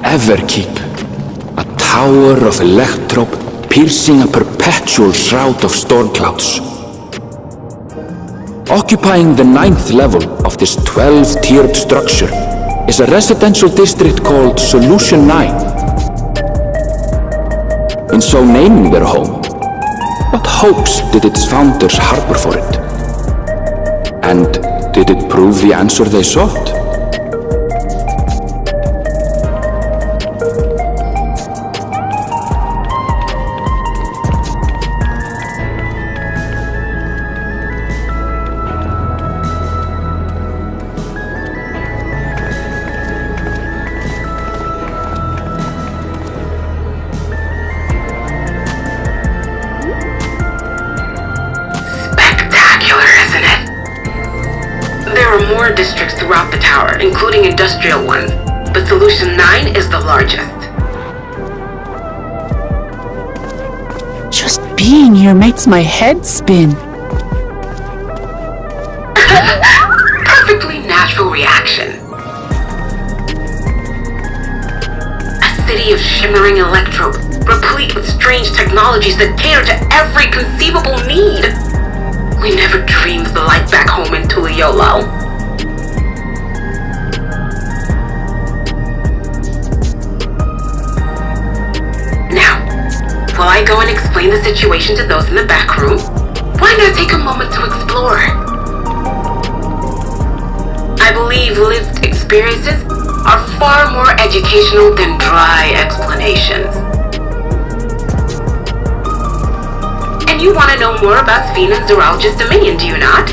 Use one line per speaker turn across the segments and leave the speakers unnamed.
ever keep. A tower of electrope piercing a perpetual shroud of storm clouds. Occupying the 9th level of this 12-tiered structure is a residential district called Solution 9. In so naming their home, what hopes did its founders harbor for it? And did it prove the answer they sought?
Districts throughout the tower, including industrial ones, but Solution 9 is the largest.
Just being here makes my head spin.
Perfectly natural reaction. A city of shimmering electrope, replete with strange technologies that cater to every conceivable need. We never dreamed the light back home in Tuliolo. While I go and explain the situation to those in the back room, why not take a moment to explore? I believe lived experiences are far more educational than dry explanations. And you want to know more about Sphina's Zoologist Dominion, do you not?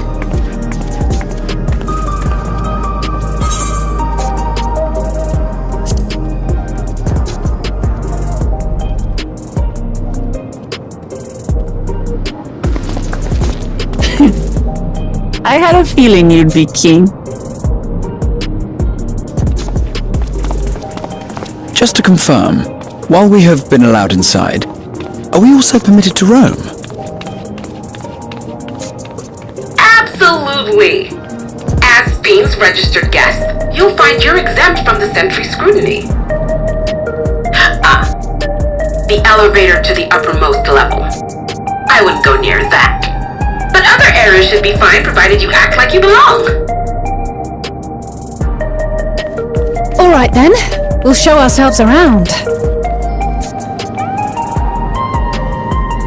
I had a feeling you'd be keen.
Just to confirm, while we have been allowed inside, are we also permitted to roam?
Absolutely! As Sphene's registered guest, you'll find you're exempt from the sentry scrutiny. The elevator to the uppermost level. I wouldn't go near that. But other areas should be fine provided you act like you belong.
Alright then, we'll show ourselves around.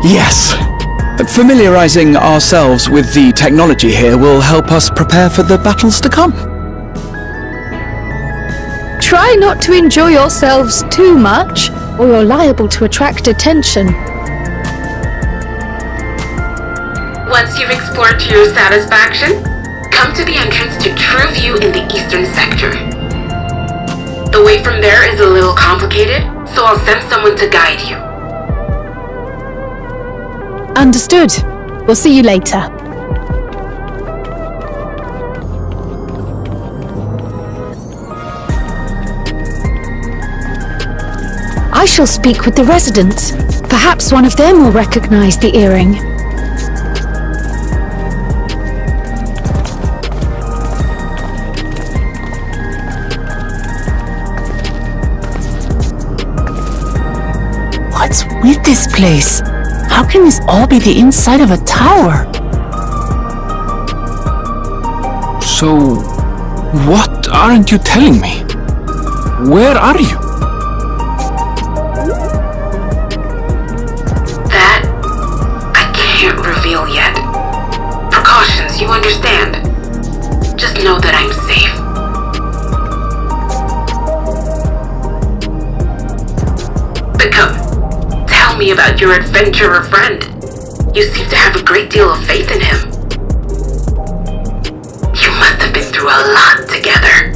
Yes! Familiarizing ourselves with the technology here will help us prepare for the battles to come.
Try not to enjoy yourselves too much, or you're liable to attract attention.
Once you've explored to your satisfaction, come to the entrance to True View in the eastern sector. The way from there is a little complicated, so I'll send someone to guide you.
Understood. We'll see you later. I shall speak with the residents. Perhaps one of them will recognize the earring.
What's with this place? How can this all be the inside of a tower?
So, what aren't you telling me? Where are you?
That I can't reveal yet. Precautions, you understand. Just know that I'm safe. But come, tell me about your adventurer friend. You seem to have a great deal of faith in him. You must have been through a lot together.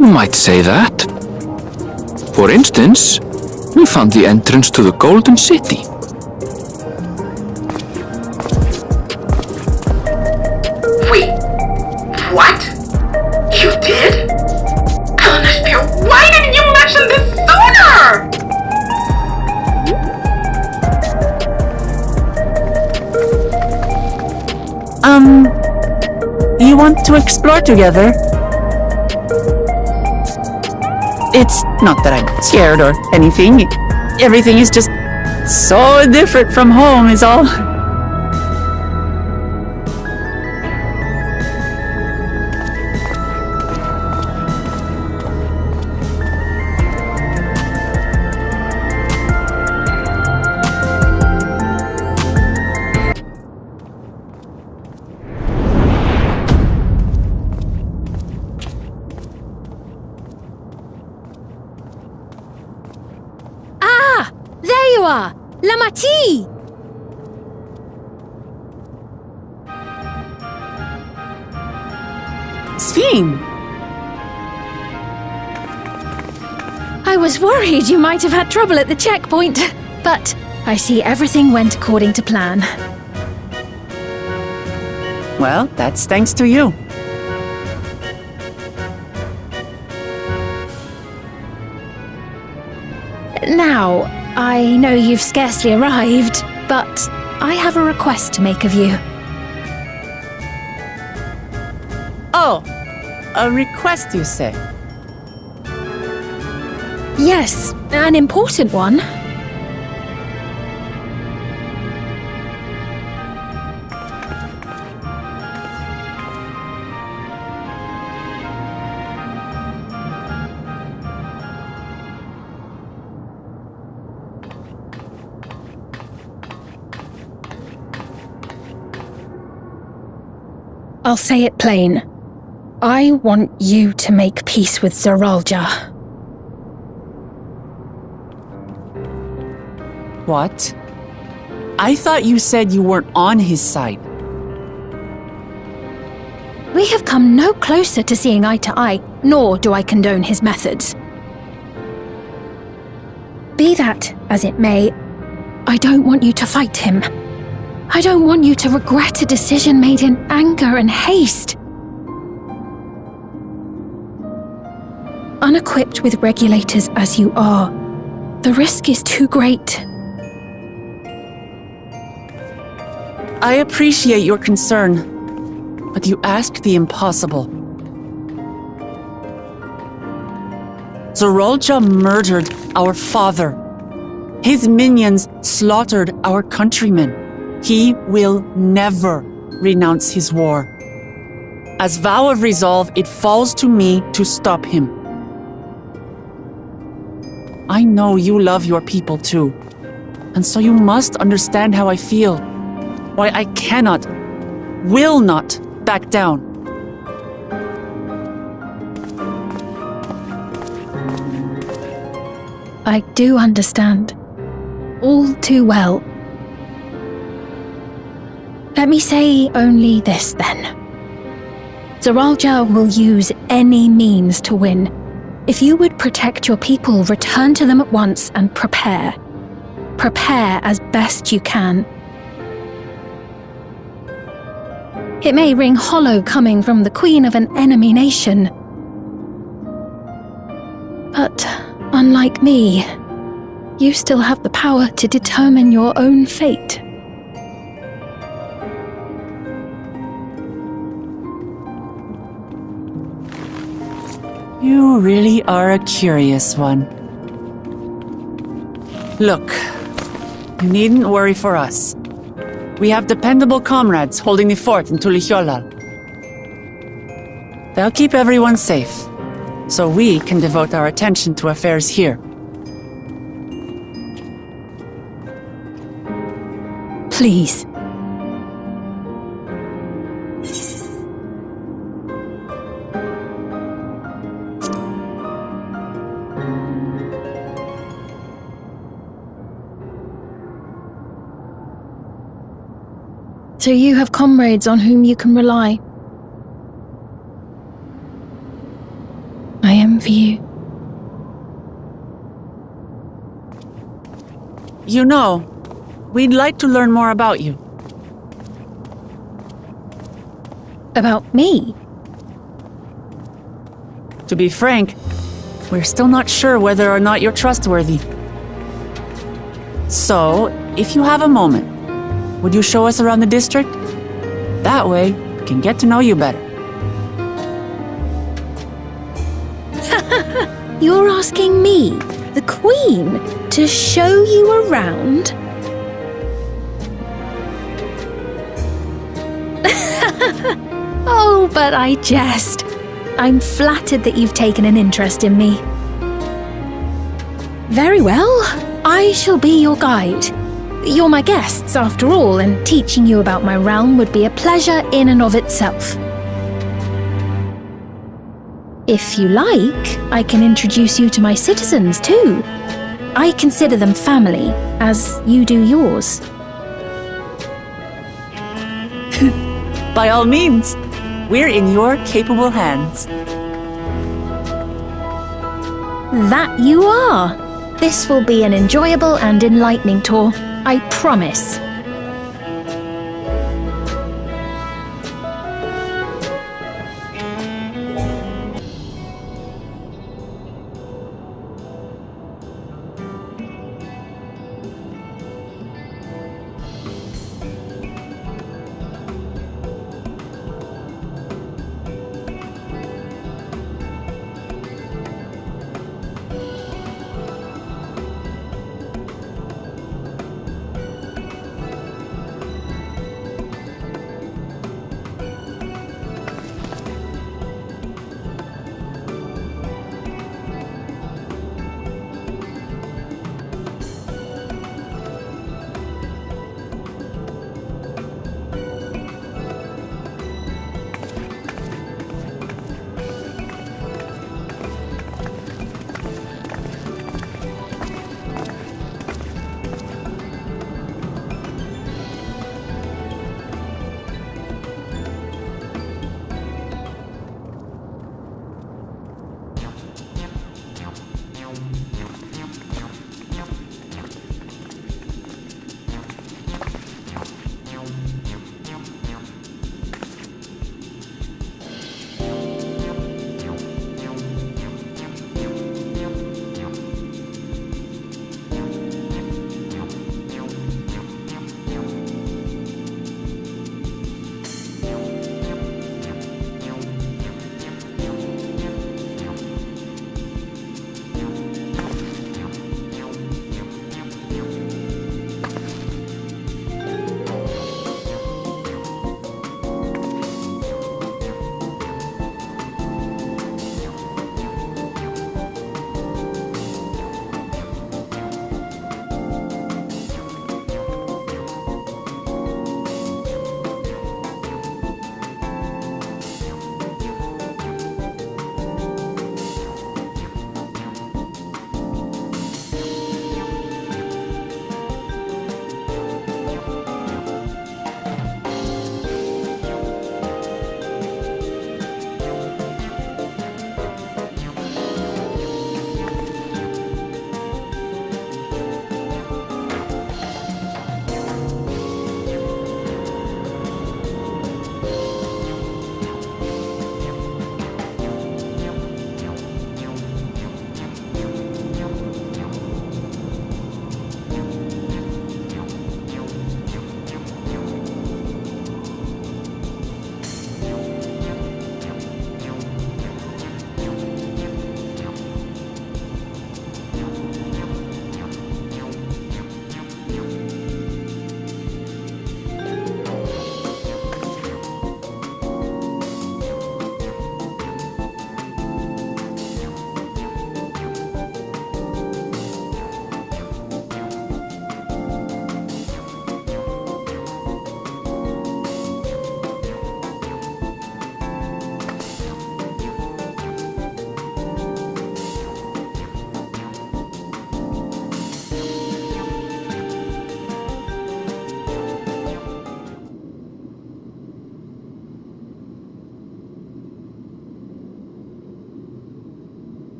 You might say that. For instance, we found the entrance to the Golden City.
Wait, what? You did? Eleanor Spear, why didn't you mention this sooner?
you want to explore together? It's not that I'm scared or anything. Everything is just so different from home is all.
La Mati!
Sphene!
I was worried you might have had trouble at the checkpoint, but I see everything went according to plan.
Well, that's thanks to you.
Now, I know you've scarcely arrived, but I have a request to make of you.
Oh, a request, you say?
Yes, an important one. I'll say it plain. I want you to make peace with Zoralja.
What? I thought you said you weren't on his side.
We have come no closer to seeing eye to eye, nor do I condone his methods. Be that as it may, I don't want you to fight him. I don't want you to regret a decision made in anger and haste. Unequipped with regulators as you are, the risk is too great.
I appreciate your concern, but you asked the impossible. Zoralja murdered our father. His minions slaughtered our countrymen. He will never renounce his war. As vow of resolve, it falls to me to stop him. I know you love your people too, and so you must understand how I feel. Why I cannot, will not back down.
I do understand. All too well. Let me say only this, then. Zoralja will use any means to win. If you would protect your people, return to them at once and prepare. Prepare as best you can. It may ring hollow coming from the queen of an enemy nation. But, unlike me, you still have the power to determine your own fate.
You really are a curious one. Look, you needn't worry for us. We have dependable comrades holding the fort in Tulihyolal. They'll keep everyone safe, so we can devote our attention to affairs here.
Please. So you have comrades on whom you can rely. I envy you.
You know, we'd like to learn more about you.
About me?
To be frank, we're still not sure whether or not you're trustworthy. So, if you have a moment, would you show us around the district? That way, we can get to know you better.
You're asking me, the Queen, to show you around? Oh, but I jest. I'm flattered that you've taken an interest in me. Very well, I shall be your guide. You're my guests, after all, and teaching you about my realm would be a pleasure in and of itself. If you like, I can introduce you to my citizens too. I consider them family, as you do yours.
By all means, we're in your capable hands.
That you are. This will be an enjoyable and enlightening tour, I promise.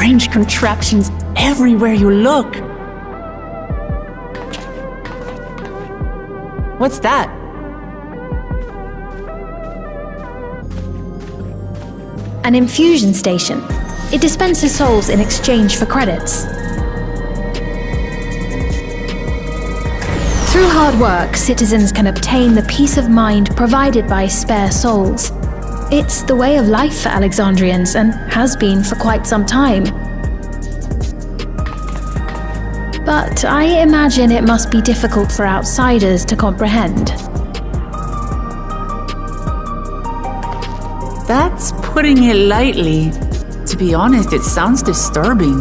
Strange contraptions everywhere you look. What's that?
An infusion station. It dispenses souls in exchange for credits. Through hard work, citizens can obtain the peace of mind provided by spare souls. It's the way of life for Alexandrians and has been for quite some time. But I imagine it must be difficult for outsiders to comprehend.
That's putting it lightly. To be honest, it sounds disturbing.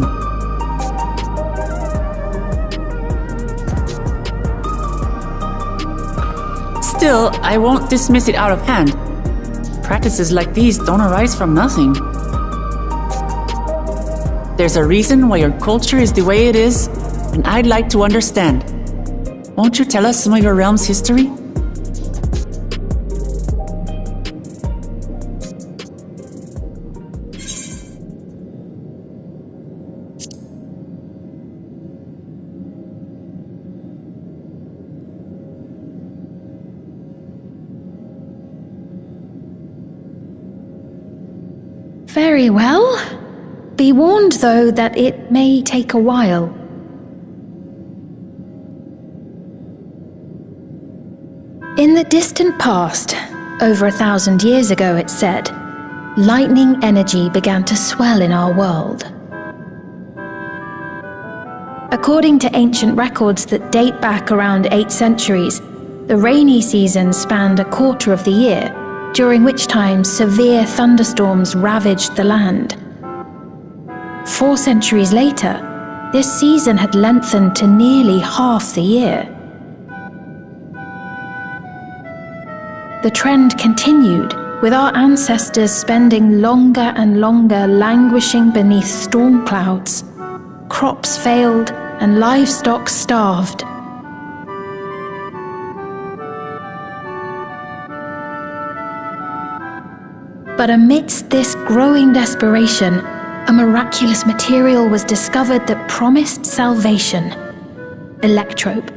Still, I won't dismiss it out of hand. Practices like these don't arise from nothing. There's a reason why your culture is the way it is, and I'd like to understand. Won't you tell us some of your realm's history?
Very well. Be warned, though, that it may take a while. In the distant past, over 1,000 years ago, it's said, lightning energy began to swell in our world. According to ancient records that date back around 8 centuries, the rainy season spanned a quarter of the year, during which time severe thunderstorms ravaged the land. 4 centuries later, this season had lengthened to nearly half the year. The trend continued, with our ancestors spending longer and longer languishing beneath storm clouds. Crops failed and livestock starved. But amidst this growing desperation, a miraculous material was discovered that promised salvation: electrope.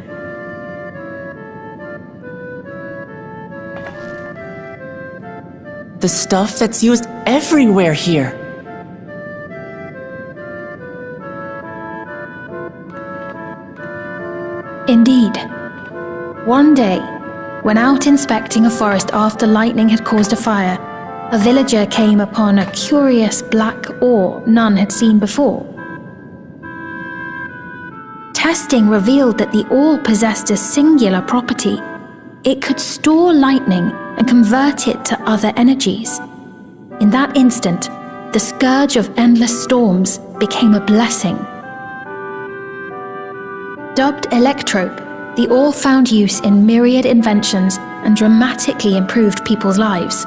The stuff that's used everywhere here.
Indeed. One day, when out inspecting a forest after lightning had caused a fire, a villager came upon a curious black ore none had seen before. Testing revealed that the ore possessed a singular property. It could store lightning and convert it to other energies. In that instant, the scourge of endless storms became a blessing. Dubbed electrope, the ore found use in myriad inventions and dramatically improved people's lives.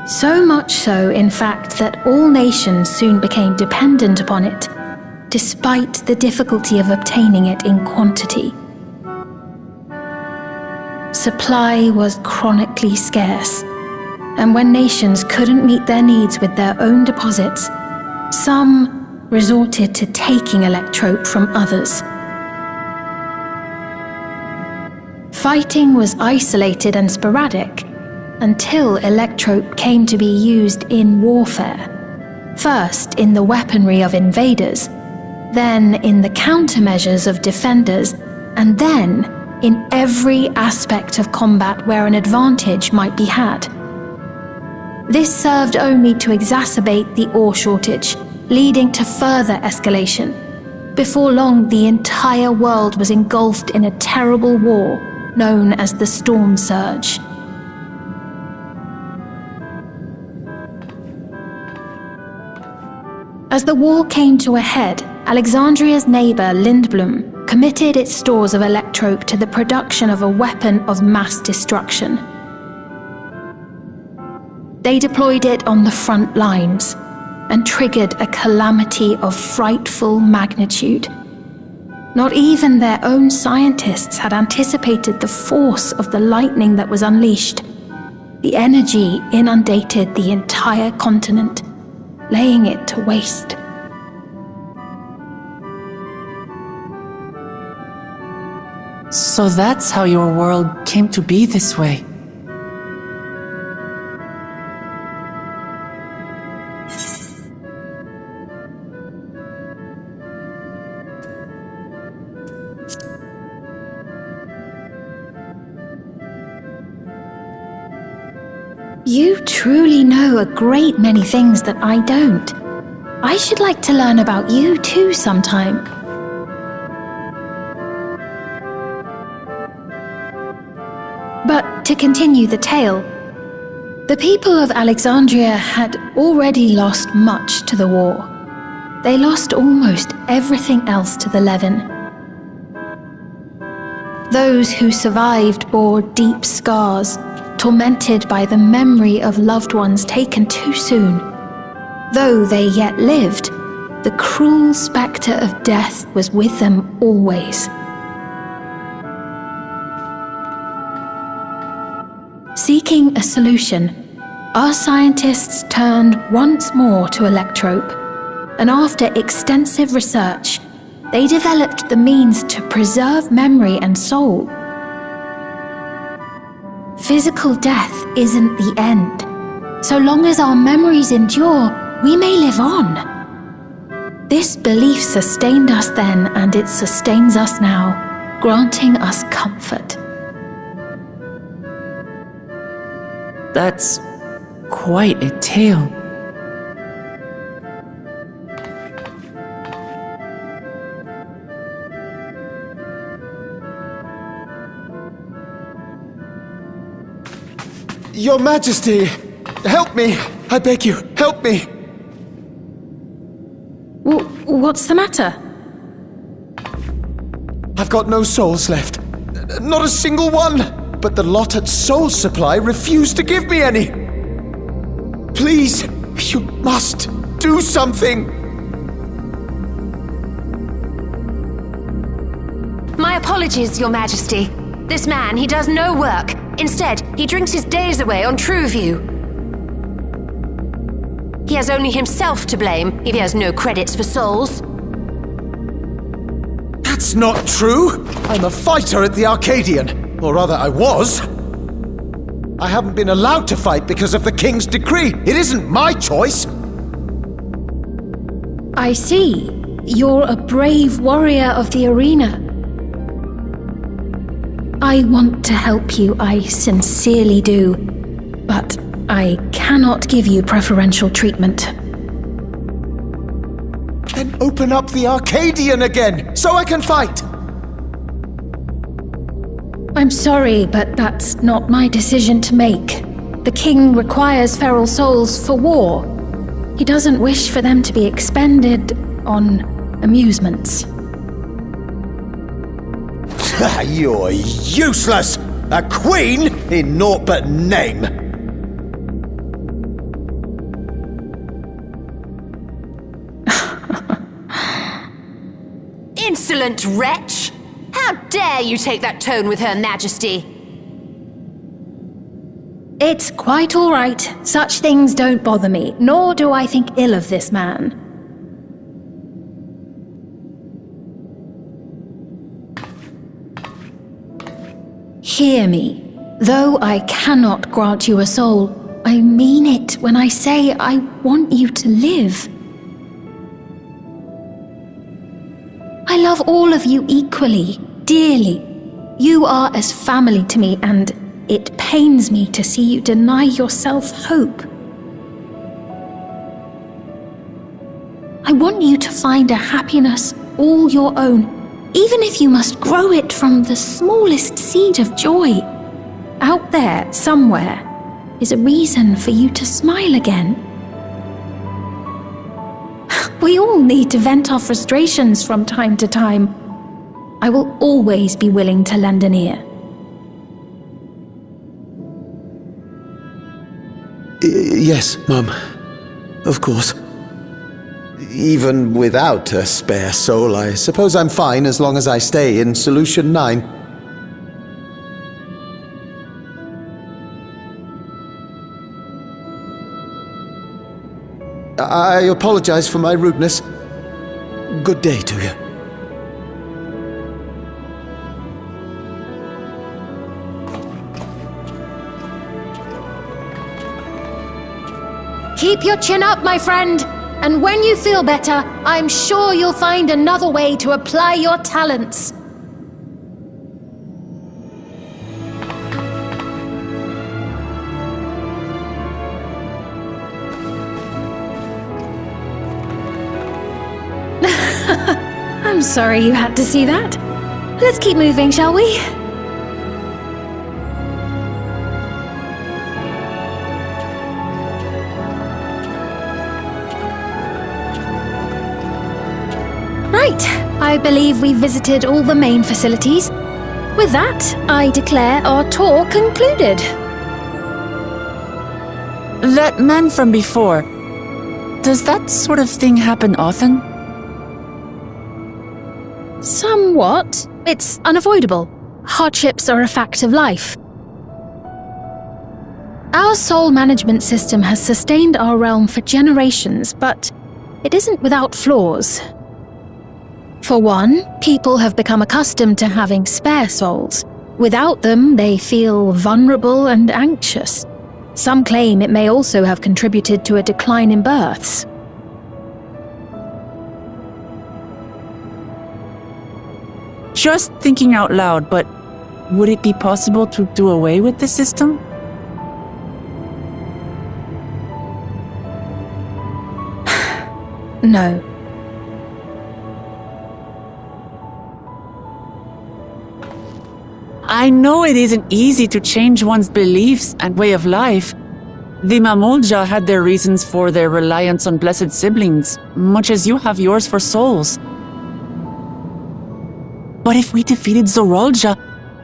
So much so, in fact, that all nations soon became dependent upon it, despite the difficulty of obtaining it in quantity. Supply was chronically scarce, and when nations couldn't meet their needs with their own deposits, some resorted to taking electrope from others. Fighting was isolated and sporadic, until electrope came to be used in warfare. First in the weaponry of invaders, then in the countermeasures of defenders, and then in every aspect of combat where an advantage might be had. This served only to exacerbate the ore shortage, leading to further escalation. Before long, the entire world was engulfed in a terrible war known as the Storm Surge. As the war came to a head, Alexandria's neighbor Lindblum committed its stores of electrope to the production of a weapon of mass destruction. They deployed it on the front lines and triggered a calamity of frightful magnitude. Not even their own scientists had anticipated the force of the lightning that was unleashed. The energy inundated the entire continent, laying it to waste.
So that's how your world came to be this way.
You truly know a great many things that I don't. I should like to learn about you too sometime. But to continue the tale, the people of Alexandria had already lost much to the war. They lost almost everything else to the Levin. Those who survived bore deep scars, tormented by the memory of loved ones taken too soon. Though they yet lived, the cruel spectre of death was with them always. Seeking a solution, our scientists turned once more to Electrope, and after extensive research, they developed the means to preserve memory and soul. Physical death isn't the end. So long as our memories endure, we may live on. This belief sustained us then, and it sustains us now, granting us comfort.
That's quite a tale.
Your Majesty! Help me! I beg you, help me!
What's the matter?
I've got no souls left. Not a single one! But the lot at Soul Supply refused to give me any! Please, you must do something!
My apologies, Your Majesty. This man, he does no work. Instead, he drinks his days away on TrueView. He has only himself to blame if he has no credits for souls.
That's not true! I'm a fighter at the Arcadian. Or rather, I was. I haven't been allowed to fight because of the King's decree. It isn't my choice.
I see. You're a brave warrior of the arena. I want to help you, I sincerely do. But I cannot give you preferential treatment.
Then open up the Arcadian again, so I can fight!
I'm sorry, but that's not my decision to make. The king requires feral souls for war. He doesn't wish for them to be expended on amusements.
You're useless! A queen in naught but name!
Insolent wretch! How dare you take that tone with Her Majesty?
It's quite all right. Such things don't bother me, nor do I think ill of this man. Hear me. Though I cannot grant you a soul, I mean it when I say I want you to live. I love all of you equally, dearly. You are as family to me, and it pains me to see you deny yourself hope. I want you to find a happiness all your own, even if you must grow it from the smallest seed of joy. Out there, somewhere, is a reason for you to smile again. We all need to vent our frustrations from time to time. I will always be willing to lend an ear.
Yes, Mum. Of course. Even without a spare soul, I suppose I'm fine as long as I stay in Solution 9. I apologize for my rudeness. Good day to you.
Keep your chin up, my friend. And when you feel better, I'm sure you'll find another way to apply your talents. I'm sorry you had to see that. Let's keep moving, shall we? Right, I believe we've visited all the main facilities. With that, I declare our tour concluded.
That man from before, does that sort of thing happen often?
Somewhat. It's unavoidable. Hardships are a fact of life. Our soul management system has sustained our realm for generations, but it isn't without flaws. For one, people have become accustomed to having spare souls. Without them, they feel vulnerable and anxious. Some claim it may also have contributed to a decline in births.
Just thinking out loud, but would it be possible to do away with the system?
No.
I know it isn't easy to change one's beliefs and way of life. The Mamulja had their reasons for their reliance on blessed siblings, much as you have yours for souls. But if we defeated Zorolja,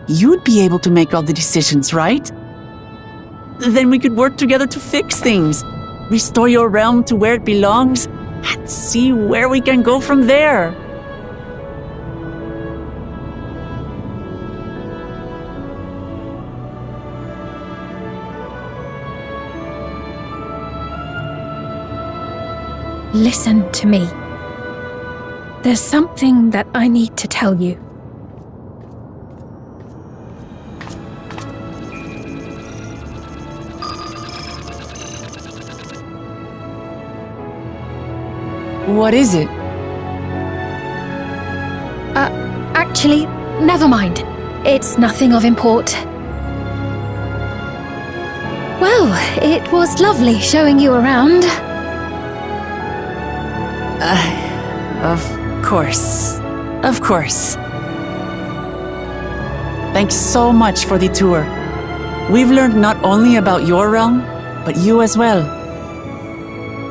you'd be able to make all the decisions, right? Then we could work together to fix things, restore your realm to where it belongs, and see where we can go from there.
Listen to me. There's something that I need to tell you.
What is it?
Actually, never mind. It's nothing of import. Well, it was lovely showing you around.
Of course. Of course. Thanks so much for the tour. We've learned not only about your realm, but you as well.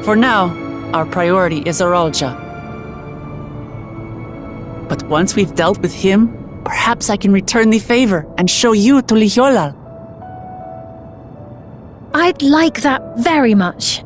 For now, our priority is Zorolja. But once we've dealt with him, perhaps I can return the favor and show you to Lihiolal.
I'd like that very much.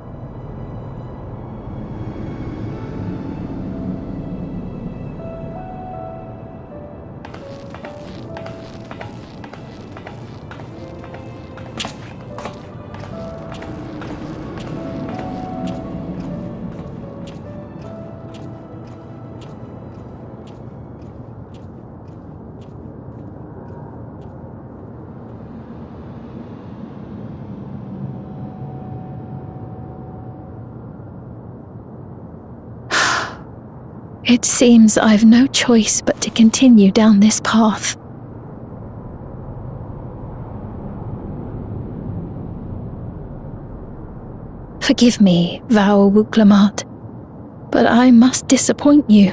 It seems I've no choice but to continue down this path. Forgive me, Vau Wuklamat, but I must disappoint you.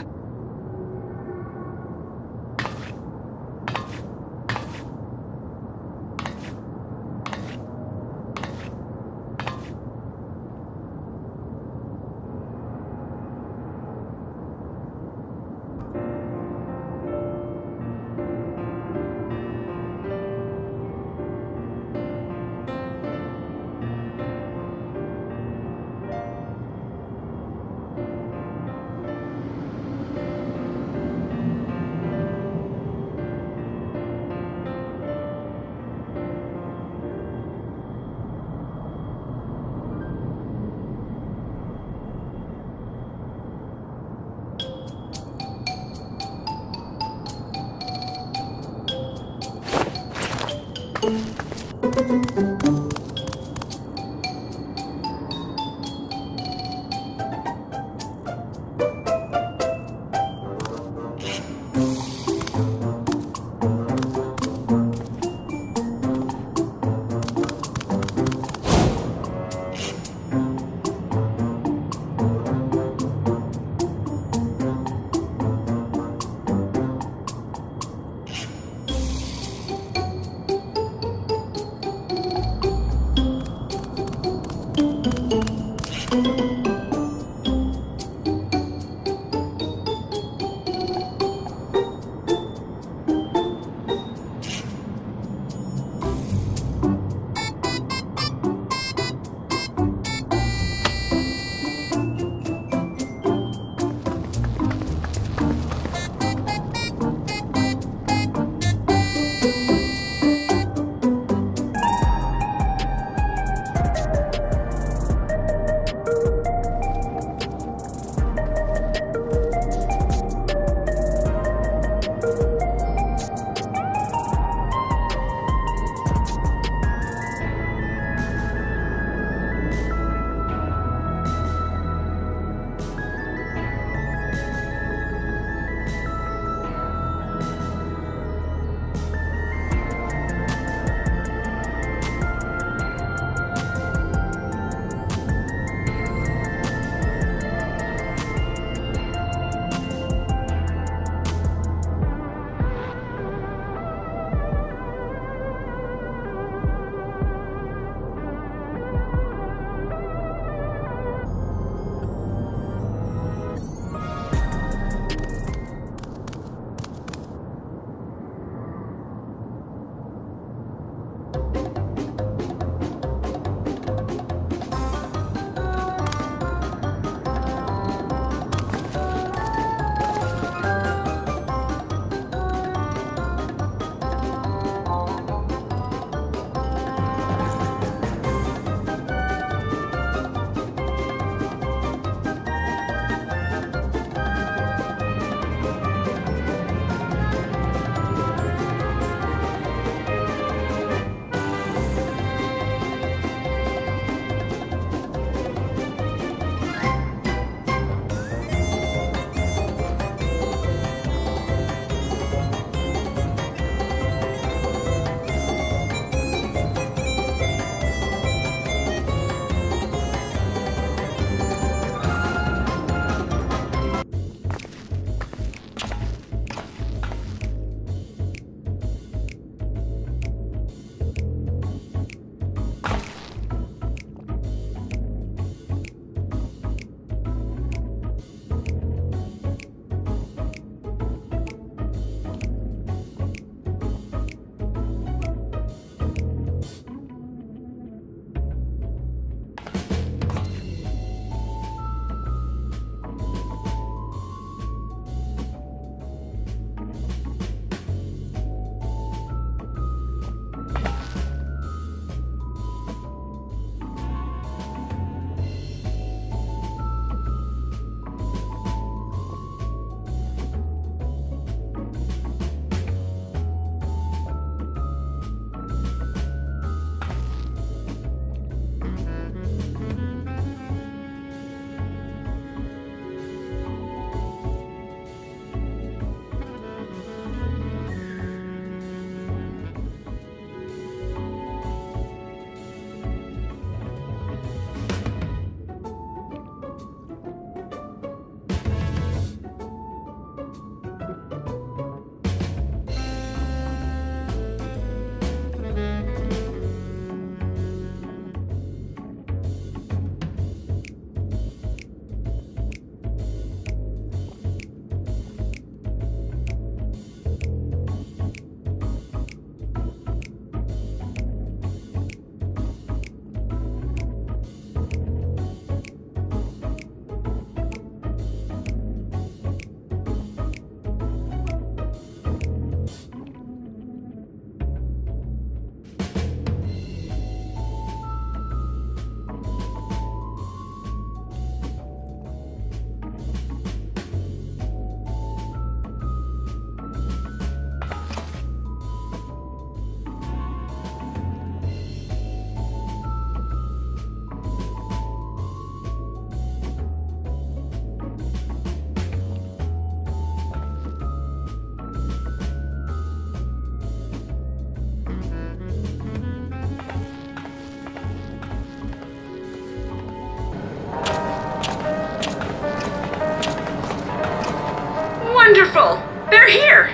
Wonderful! They're here!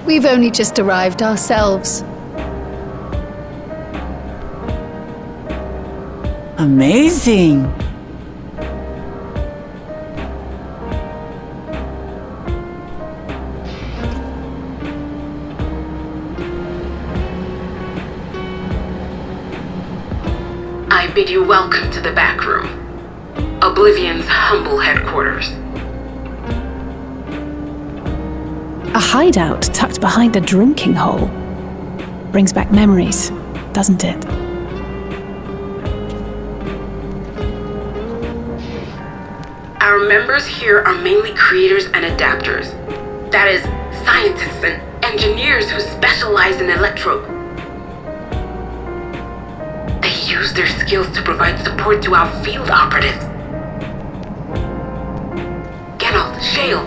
We've only just arrived ourselves.
Amazing!
I bid you welcome to the back room. Oblivion's humble headquarters.
A hideout tucked behind a drinking hole. Brings back memories, doesn't it?
Our members here are mainly creators and adapters. That is, scientists and engineers who specialize in electro. They use their skills to provide support to our field operatives. Geralt, Shale,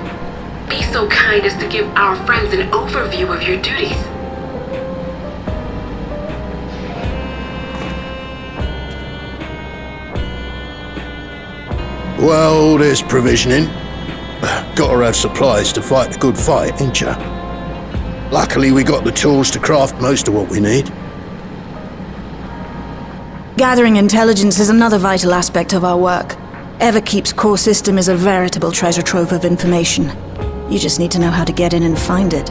be so kind as to give our friends an overview of your duties.
Well, there's provisioning. Gotta have supplies to fight a good fight, ain't ya? Luckily, we got the tools to craft most of what we need.
Gathering intelligence is another vital aspect of our work. Everkeep's core system is a veritable treasure trove of information. You just need to know how to get in and find it.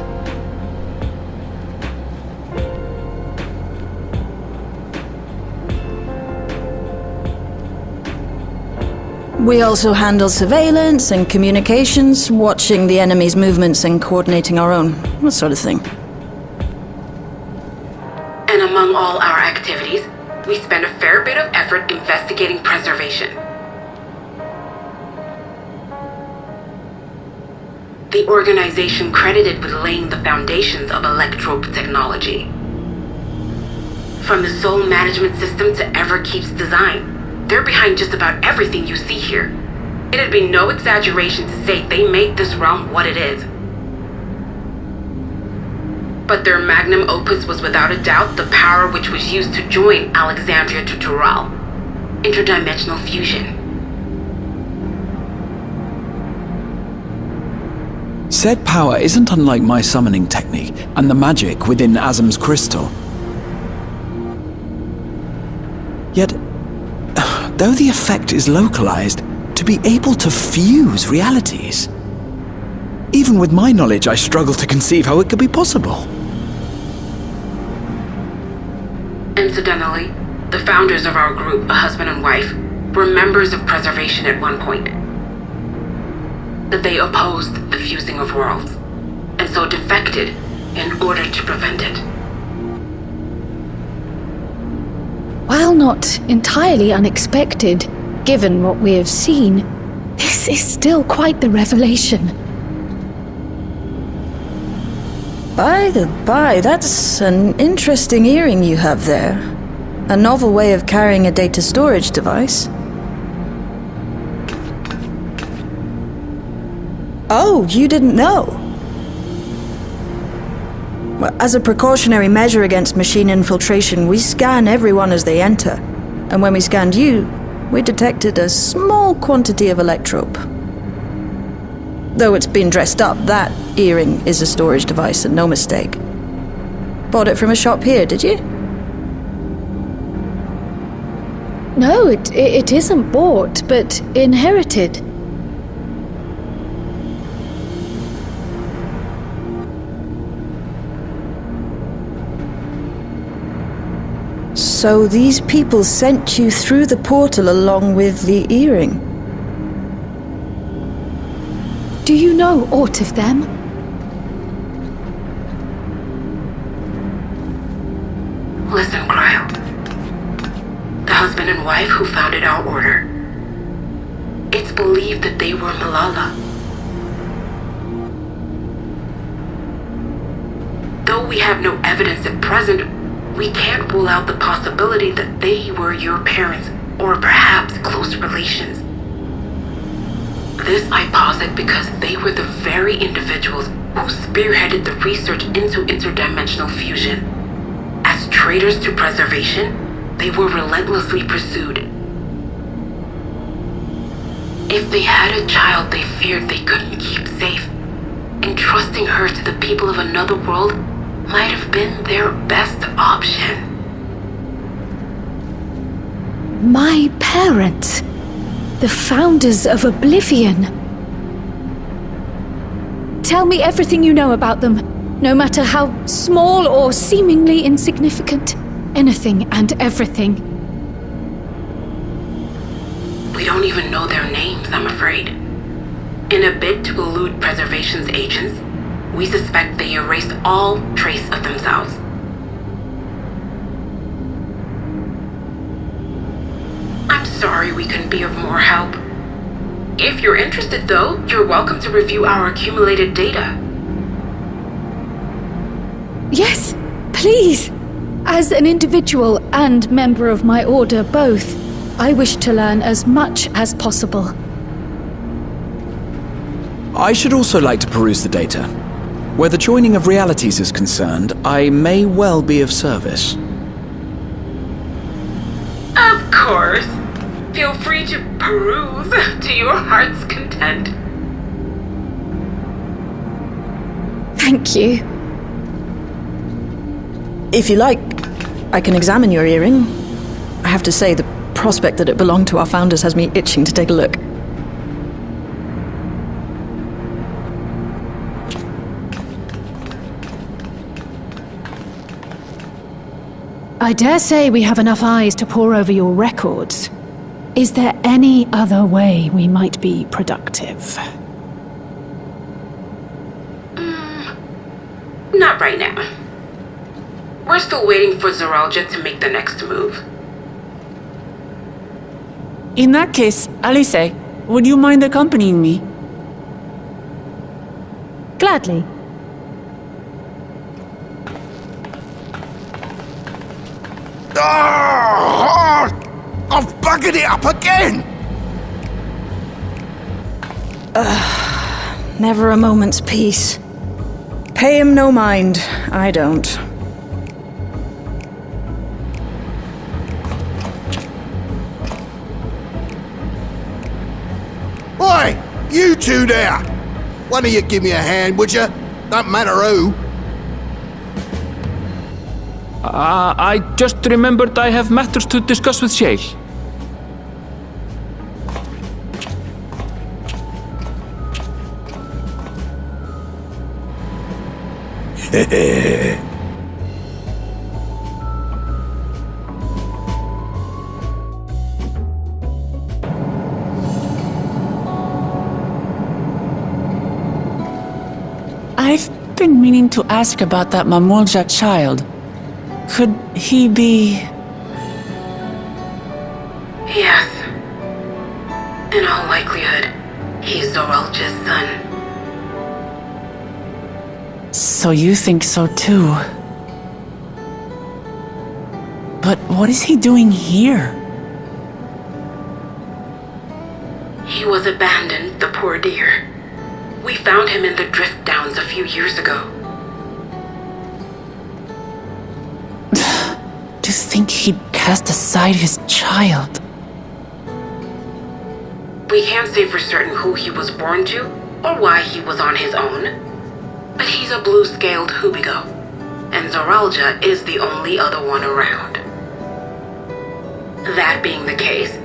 We also handle surveillance and communications, watching the enemy's movements and coordinating our own, that sort of thing.
And among all our activities, we spend a fair bit of effort investigating preservation. The organization credited with laying the foundations of electrope technology. From the soul management system to Everkeep's design, they're behind just about everything you see here. It'd be no exaggeration to say they made this realm what it is. But their magnum opus was without a doubt the power which was used to join Alexandria to Tural. Interdimensional fusion.
Said power isn't unlike my summoning technique and the magic within Azam's crystal. Yet, though the effect is localized, to be able to fuse realities. Even with my knowledge, I struggle to conceive how it could be possible.
Incidentally, the founders of our group, a husband and wife, were members of Preservation at one point. That they opposed the fusing of worlds, and so defected in order to prevent it.
While not entirely unexpected, given what we have seen, this is still quite the revelation.
By the by, that's an interesting earring you have there. A novel way of carrying a data storage device. Oh, you didn't know? Well, as a precautionary measure against machine infiltration, we scan everyone as they enter. And when we scanned you, we detected a small quantity of electrope. Though it's been dressed up, that earring is a storage device and no mistake. Bought it from a shop here, did you?
No, it isn't bought, but inherited.
So these people sent you through the portal along with the earring?
Do you know aught of them?
Listen, Cryo. The husband and wife who founded our order. It's believed that they were Malala. Though we have no evidence at present, we can't rule out the possibility that they were your parents, or perhaps close relations. This I posit because they were the very individuals who spearheaded the research into interdimensional fusion. As traitors to preservation, they were relentlessly pursued. If they had a child they feared they couldn't keep safe, entrusting her to the people of another world might have been their best option.
My parents, the founders of Oblivion. Tell me everything you know about them, no matter how small or seemingly insignificant. Anything and everything.
We don't even know their names, I'm afraid. In a bid to elude preservation's agents, we suspect they erased all trace of themselves. I'm sorry we couldn't be of more help. If you're interested, though, you're welcome to review our accumulated data.
Yes, please. As an individual and member of my order both, I wish to learn as much as possible.
I should also like to peruse the data. Where the joining of realities is concerned, I may well be of service.
Of course. Feel free to peruse to your heart's content.
Thank you.
If you like, I can examine your earring. I have to say, the prospect that it belonged to our founders has me itching to take a look.
I dare say we have enough eyes to pore over your records. Is there any other way we might be productive?
Not right now. We're still waiting for Zoraljah to make the next move.
In that case, Alice, would you mind accompanying me?
Gladly.
I've buggered it up again!
Never a moment's peace. Pay him no mind. I don't.
Oi! You two there! One of you give me a hand, would you? Don't matter who.
I just remembered I have matters to discuss with Shay.
I've been meaning to ask about that Mamulja child. Could he be...
Yes. In all likelihood, he's Zoraljah's son.
So you think so too? But what is he doing here?
He was abandoned, the poor dear. We found him in the drift downs a few years ago.
To think he'd cast aside his child.
We can't say for certain who he was born to, or why he was on his own. But he's a blue-scaled Hubigo, and Zoraljah is the only other one around. That being the case,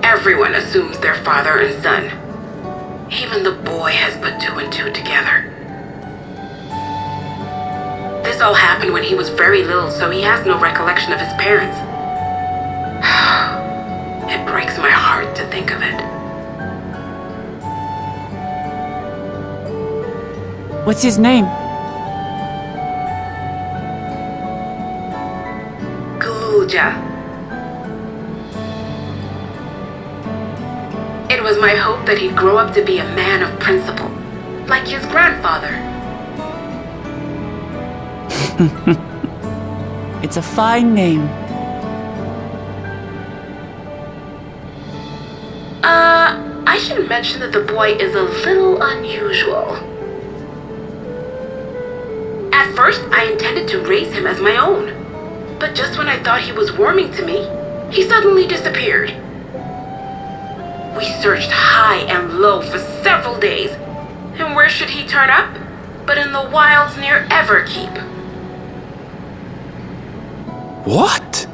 everyone assumes they're father and son. Even the boy has put two and two together. This all happened when he was very little, so he has no recollection of his parents. It breaks my heart to think of it.
What's his name?
Guja. It was my hope that he'd grow up to be a man of principle, like his grandfather.
It's a fine name.
I should mention that the boy is a little unusual. At first, I intended to raise him as my own, but just when I thought he was warming to me, he suddenly disappeared. We searched high and low for several days. And where should he turn up? But in the wilds near Everkeep.
What?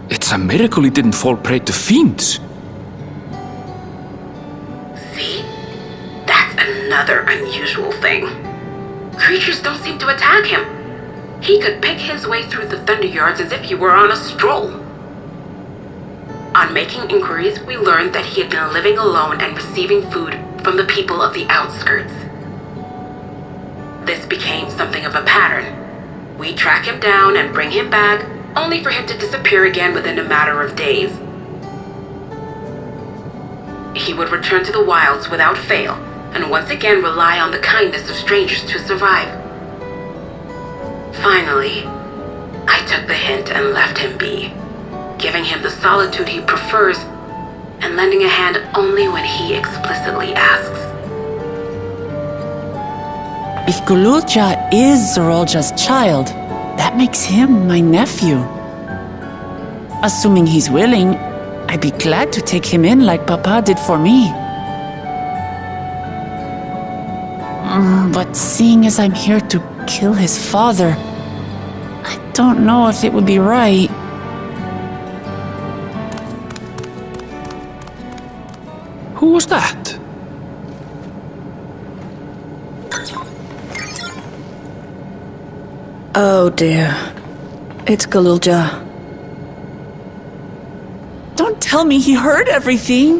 It's a miracle he didn't fall prey to fiends.
See? That's another unusual thing. Creatures don't seem to attack him. He could pick his way through the Thunder Yards as if he were on a stroll. On making inquiries, we learned that he had been living alone and receiving food from the people of the outskirts. This became something of a pattern. We track him down and bring him back, only for him to disappear again within a matter of days. He would return to the wilds without fail, and once again rely on the kindness of strangers to survive. Finally, I took the hint and left him be, giving him the solitude he prefers, and lending a hand only when he explicitly asks.
If Gululja is Zorolja's child, that makes him my nephew. Assuming he's willing, I'd be glad to take him in like Papa did for me. But seeing as I'm here to kill his father, I don't know if it would be right.
Who was that?
Oh dear. It's Gululja.
Don't tell me he heard everything.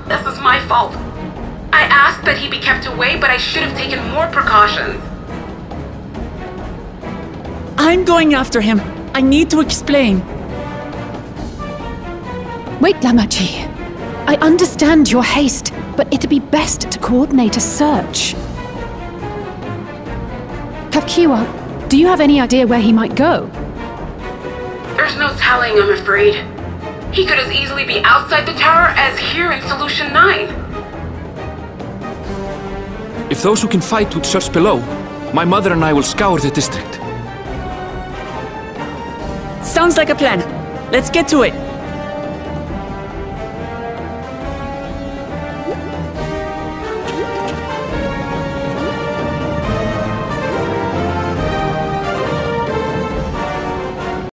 This is my fault. I asked that he be kept away, but I should have taken more precautions.
I'm going after him. I need to explain.
Wait, Lamachi. I understand your haste, but it'd be best to coordinate a search. Kapkiwa, do you have any idea where he might go?
There's no telling, I'm afraid. He could as easily be outside the tower as here in Solution 9.
If those who can fight would search below, my mother and I will scour the district.
Sounds like a plan. Let's get to it.